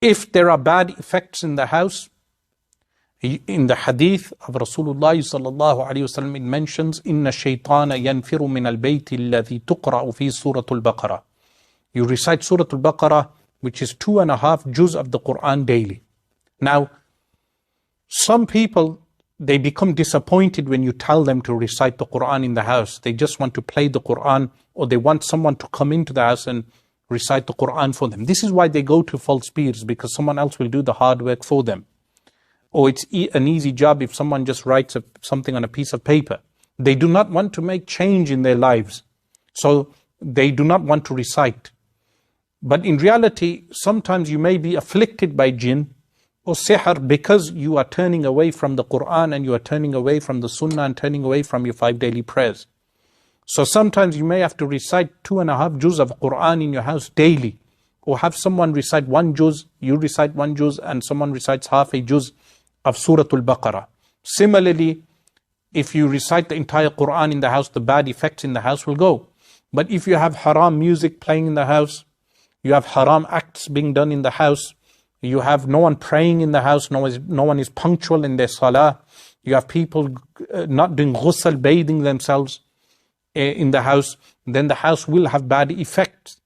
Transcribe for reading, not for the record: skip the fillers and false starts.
If there are bad effects in the house, in the hadith of Rasulullah sallallahu alayhi wasallam, it mentions, "Inna shaytana yanfiru min al-bayti alladhi tuqra'u fi Surah Al-Baqarah." You recite Surah Al-Baqarah, which is 2.5 juz of the Quran daily. Now, some people, they become disappointed when you tell them to recite the Quran in the house. They just want to play the Quran, or they want someone to come into the house and recite the Quran for them. This is why they go to false peers, because someone else will do the hard work for them. Or it's an easy job if someone just writes something on a piece of paper. They do not want to make change in their lives, so they do not want to recite. But in reality, sometimes you may be afflicted by jinn or sihr because you are turning away from the Quran, and you are turning away from the Sunnah, and turning away from your 5 daily prayers. So sometimes you may have to recite 2.5 juz of Quran in your house daily, or have someone recite 1 juz, you recite 1 juz, and someone recites half a juz of Surah Al-Baqarah. Similarly, if you recite the entire Quran in the house, the bad effects in the house will go. But if you have haram music playing in the house, you have haram acts being done in the house, you have no one praying in the house, no one is punctual in their salah, you have people not doing ghusl, bathing themselves in the house, then the house will have bad effects.